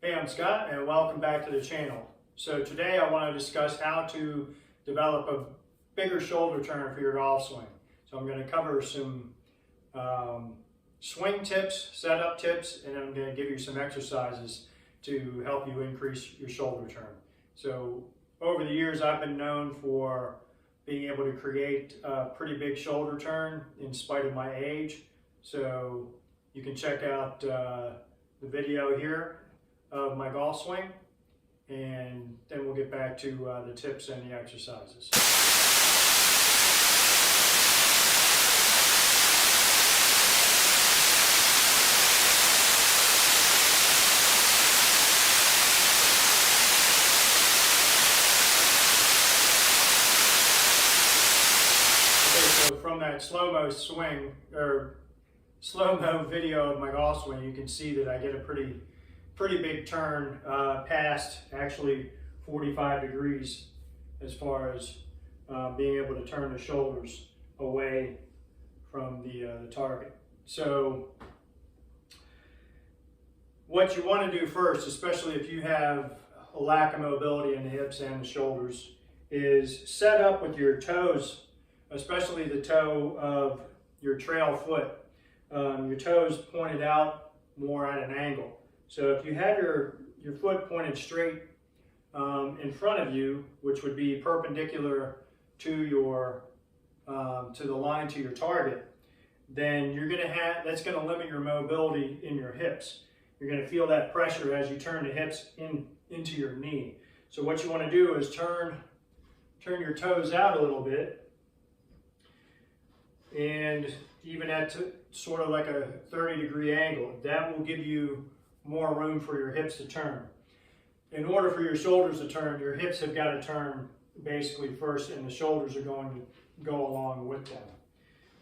Hey, I'm Scott and welcome back to the channel. So today I want to discuss how to develop a bigger shoulder turn for your golf swing. So I'm going to cover some swing tips, setup tips, and I'm going to give you some exercises to help you increase your shoulder turn. So over the years I've been known for being able to create a pretty big shoulder turn in spite of my age. So you can check out the video here of my golf swing, and then we'll get back to the tips and the exercises. Okay, so from that slow-mo swing, or slow-mo video of my golf swing, you can see that I get a pretty big turn past actually 45 degrees as far as being able to turn the shoulders away from the target. So what you want to do first, especially if you have a lack of mobility in the hips and the shoulders, is set up with your toes, especially the toe of your trail foot. Your toes pointed out more at an angle. So if you have your foot pointed straight in front of you, which would be perpendicular to your to the line to your target, then that's going to limit your mobility in your hips. You're going to feel that pressure as you turn the hips into your knee. So what you want to do is turn your toes out a little bit, and even at sort of like a 30-degree angle. That will give you more room for your hips to turn. In order for your shoulders to turn, your hips have got to turn basically first, and the shoulders are going to go along with them.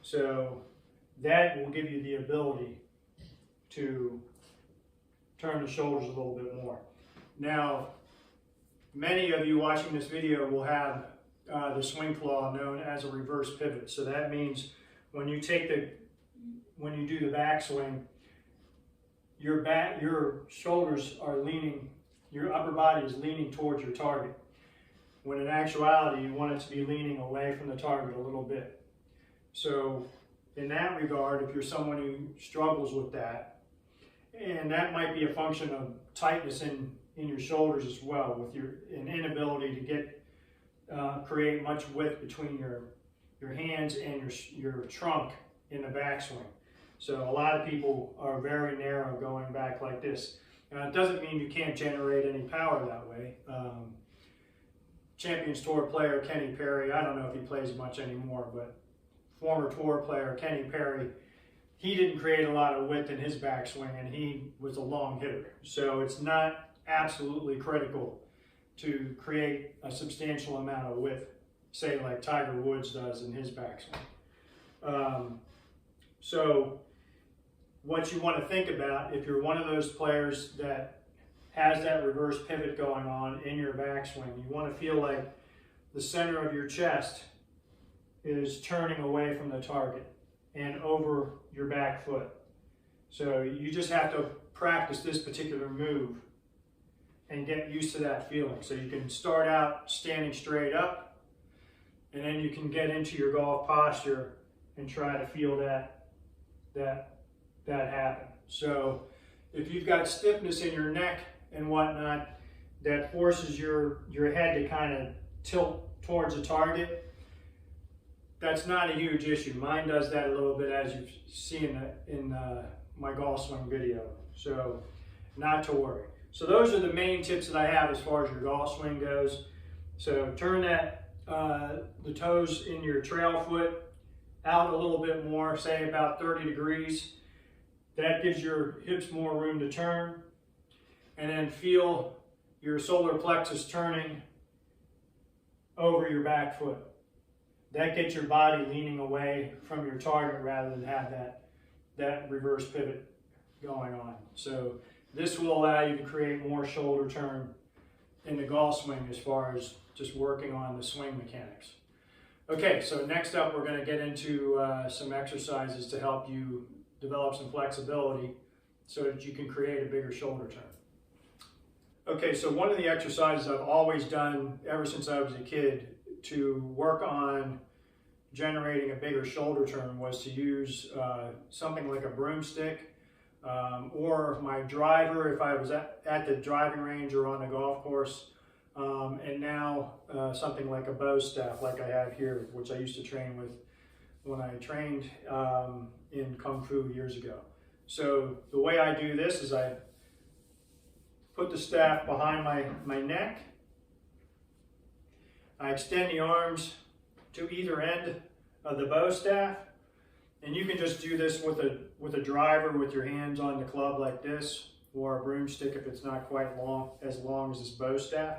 So that will give you the ability to turn the shoulders a little bit more. Now, many of you watching this video will have the swing flaw known as a reverse pivot. So that means when you do the backswing, your shoulders are leaning, your upper body is leaning towards your target, when in actuality you want it to be leaning away from the target a little bit. So in that regard, if you're someone who struggles with that, and that might be a function of tightness in your shoulders as well, with an inability to get create much width between your hands and your trunk in the backswing. So a lot of people are very narrow going back like this. It doesn't mean you can't generate any power that way. Champions Tour player Kenny Perry, I don't know if he plays much anymore, but former tour player Kenny Perry, he didn't create a lot of width in his backswing, and he was a long hitter. So it's not absolutely critical to create a substantial amount of width, say like Tiger Woods does in his backswing. So what you want to think about, if you're one of those players that has that reverse pivot going on in your backswing, you want to feel like the center of your chest is turning away from the target and over your back foot. So you just have to practice this particular move and get used to that feeling. So you can start out standing straight up, and then you can get into your golf posture and try to feel that happen. So if you've got stiffness in your neck and whatnot that forces your head to kind of tilt towards the target, that's not a huge issue. Mine does that a little bit, as you've seen in my golf swing video. So not to worry. So those are the main tips that I have as far as your golf swing goes. So turn the toes in your trail foot out a little bit more, say about 30 degrees. That gives your hips more room to turn. And then feel your solar plexus turning over your back foot. That gets your body leaning away from your target rather than have that reverse pivot going on. So this will allow you to create more shoulder turn in the golf swing as far as just working on the swing mechanics. Okay, so next up we're going to get into some exercises to help you develop some flexibility so that you can create a bigger shoulder turn. Okay, so one of the exercises I've always done ever since I was a kid to work on generating a bigger shoulder turn was to use something like a broomstick or my driver if I was at the driving range or on the golf course, and now something like a bow staff like I have here, which I used to train with when I trained in Kung Fu years ago. So the way I do this is I put the staff behind my neck. I extend the arms to either end of the bow staff, and you can just do this with a driver with your hands on the club like this, or a broomstick if it's not quite as long as this bow staff.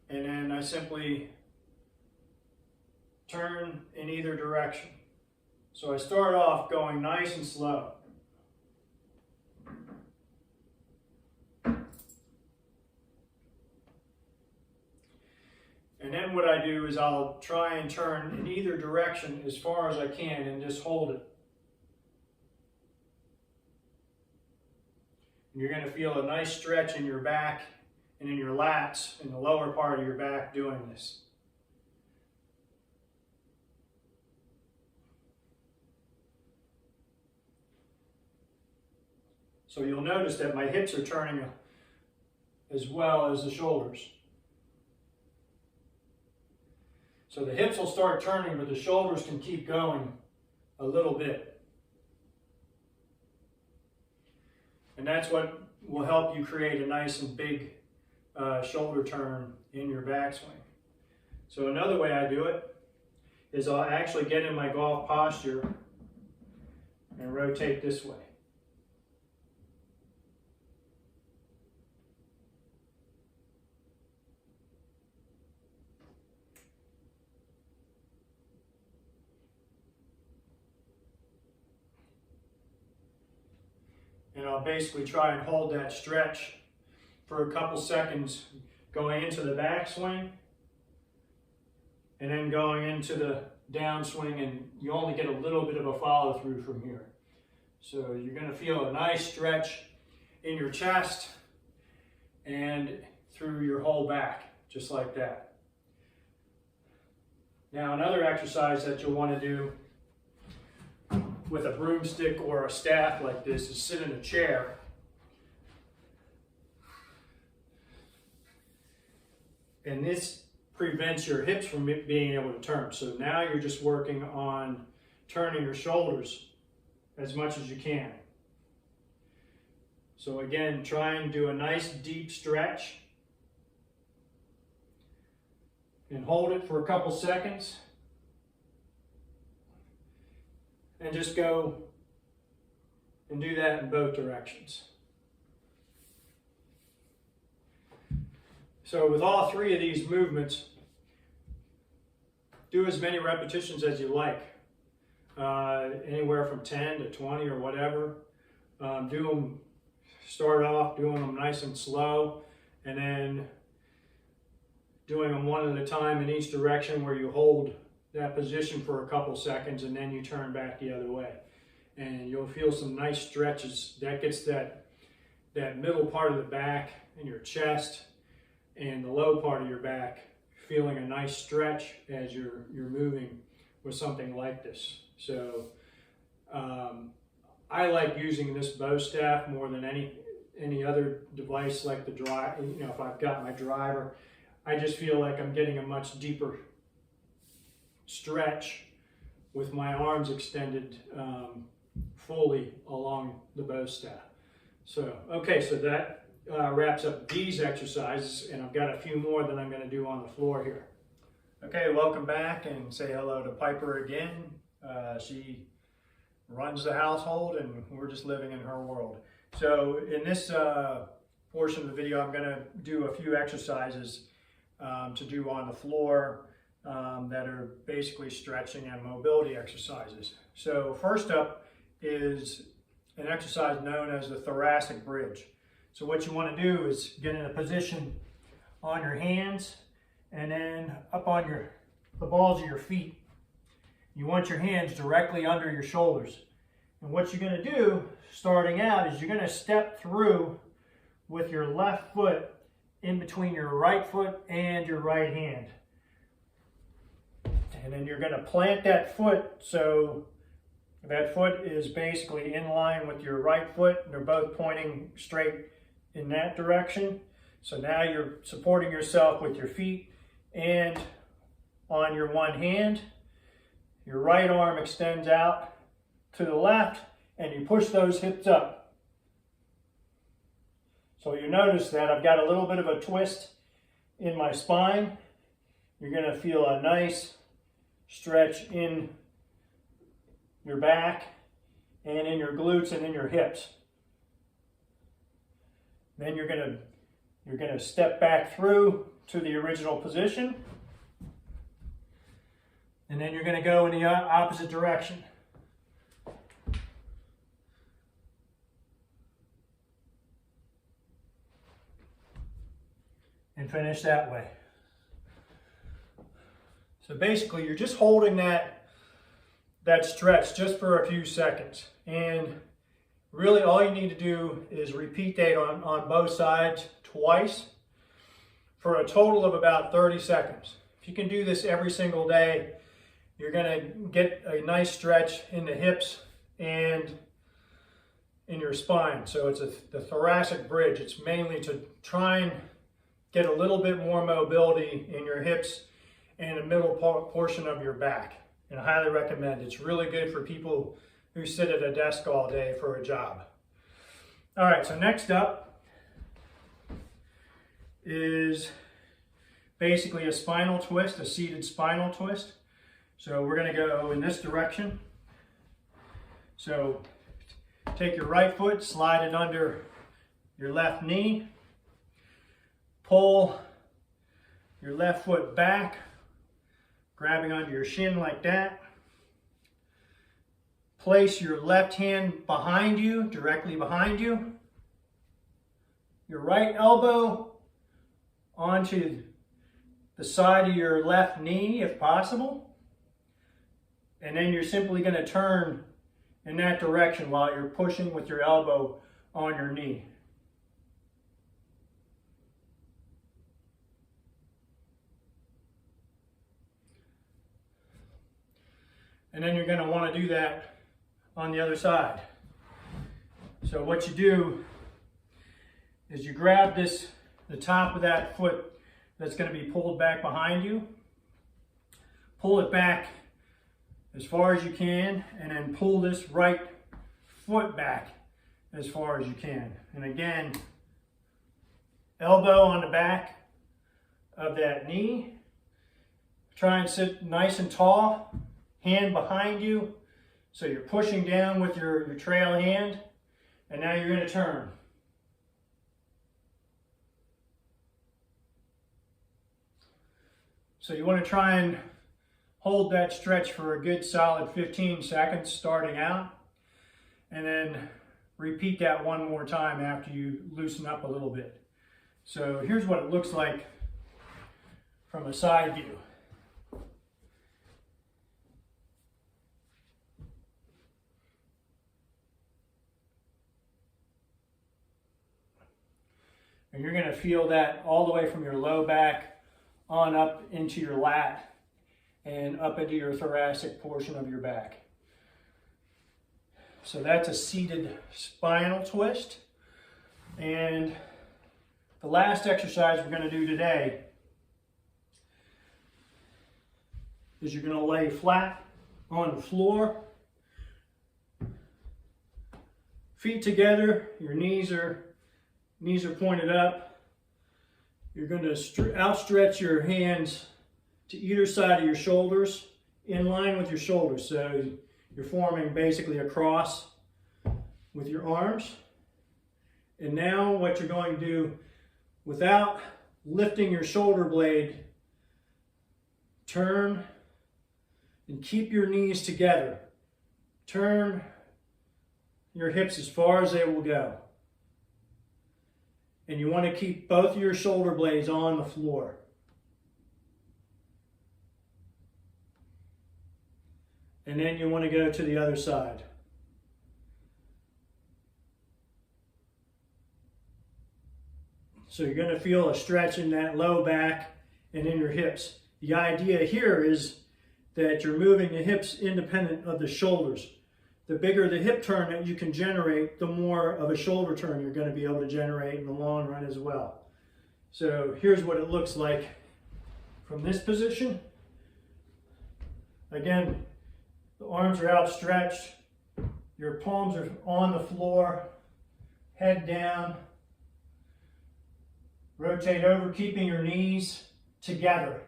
And then I simply turn in either direction. So I start off going nice and slow. And then what I do is I'll try and turn in either direction as far as I can and just hold it. And you're going to feel a nice stretch in your back and in your lats, in the lower part of your back doing this. So you'll notice that my hips are turning as well as the shoulders. So the hips will start turning, but the shoulders can keep going a little bit. And that's what will help you create a nice and big shoulder turn in your backswing. So another way I do it is I'll actually get in my golf posture and rotate this way. And I'll basically try and hold that stretch for a couple seconds going into the backswing and then going into the downswing, and you only get a little bit of a follow through from here. So you're going to feel a nice stretch in your chest and through your whole back, just like that. Now another exercise that you'll want to do with a broomstick or a staff like this is sit in a chair. And this prevents your hips from being able to turn. So now you're just working on turning your shoulders as much as you can. So again, try and do a nice deep stretch and hold it for a couple seconds. And just go and do that in both directions. So with all three of these movements, do as many repetitions as you like. Anywhere from 10 to 20 or whatever. Start off doing them nice and slow, and then doing them one at a time in each direction where you hold that position for a couple seconds and then you turn back the other way. And you'll feel some nice stretches. That gets that middle part of the back and your chest and the low part of your back feeling a nice stretch as you're moving with something like this. So I like using this bow staff more than any other device like the drive. You know, if I've got my driver, I just feel like I'm getting a much deeper stretch with my arms extended fully along the bow staff. So, okay, so that wraps up these exercises, and I've got a few more that I'm going to do on the floor here. Okay, welcome back, and say hello to Piper again. She runs the household, and we're just living in her world. So in this portion of the video, I'm going to do a few exercises to do on the floor that are basically stretching and mobility exercises. So first up is an exercise known as the thoracic bridge. So what you want to do is get in a position on your hands and then up on the balls of your feet. You want your hands directly under your shoulders. And what you're going to do starting out is you're going to step through with your left foot in between your right foot and your right hand. And then you're going to plant that foot so that foot is basically in line with your right foot. They're both pointing straight in that direction. So now you're supporting yourself with your feet and on your one hand. Your right arm extends out to the left and you push those hips up. So you notice that I've got a little bit of a twist in my spine. You're going to feel a nice stretch in your back and in your glutes and in your hips. Then you're going to step back through to the original position. And then you're going to go in the opposite direction. And finish that way. So basically, you're just holding that stretch just for a few seconds. And really all you need to do is repeat that on both sides twice for a total of about 30 seconds. If you can do this every single day, you're going to get a nice stretch in the hips and in your spine. So it's the thoracic bridge. It's mainly to try and get a little bit more mobility in your hips and the middle portion of your back. And I highly recommend it. It's really good for people who sit at a desk all day for a job. All right, so next up is basically a spinal twist, a seated spinal twist. So we're going to go in this direction. So take your right foot, slide it under your left knee, pull your left foot back, grabbing onto your shin like that. Place your left hand behind you, directly behind you. Your right elbow onto the side of your left knee if possible. And then you're simply going to turn in that direction while you're pushing with your elbow on your knee. And then you're going to want to do that on the other side. So what you do is you grab the top of that foot that's going to be pulled back behind you. Pull it back as far as you can, and then pull this right foot back as far as you can. And again, elbow on the back of that knee. Try and sit nice and tall. Hand behind you, so you're pushing down with your trail hand, and now you're going to turn. So you want to try and hold that stretch for a good solid 15 seconds starting out, and then repeat that one more time after you loosen up a little bit. So here's what it looks like from a side view. And you're going to feel that all the way from your low back on up into your lat and up into your thoracic portion of your back. So that's a seated spinal twist. And the last exercise we're going to do today is you're going to lay flat on the floor, feet together, your knees are pointed up. You're going to outstretch your hands to either side of your shoulders, in line with your shoulders. So you're forming basically a cross with your arms. And now what you're going to do, without lifting your shoulder blade, turn and keep your knees together. Turn your hips as far as they will go. And you want to keep both of your shoulder blades on the floor. And then you want to go to the other side. So you're going to feel a stretch in that low back and in your hips. The idea here is that you're moving the hips independent of the shoulders. The bigger the hip turn that you can generate, the more of a shoulder turn you're going to be able to generate in the long run as well. So here's what it looks like from this position. Again, the arms are outstretched, your palms are on the floor, head down. Rotate over, keeping your knees together.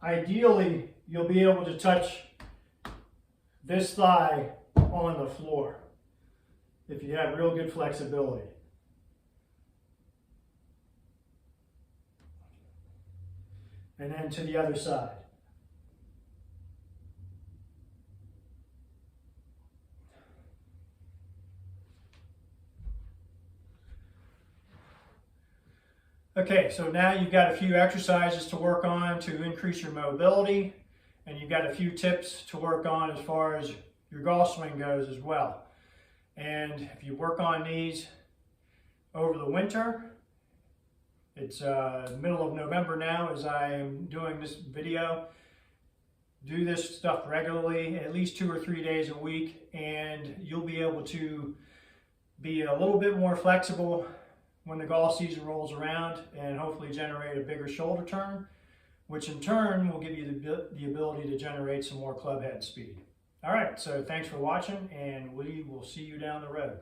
Ideally, you'll be able to touch this thigh on the floor if you have real good flexibility. And then to the other side. Okay, so now you've got a few exercises to work on to increase your mobility, and you've got a few tips to work on as far as your golf swing goes as well. And if you work on these over the winter, it's middle of November now as I am doing this video, do this stuff regularly, at least 2 or 3 days a week, and you'll be able to be a little bit more flexible when the golf season rolls around and hopefully generate a bigger shoulder turn, which in turn will give you the ability to generate some more club head speed. All right, so thanks for watching, and we will see you down the road.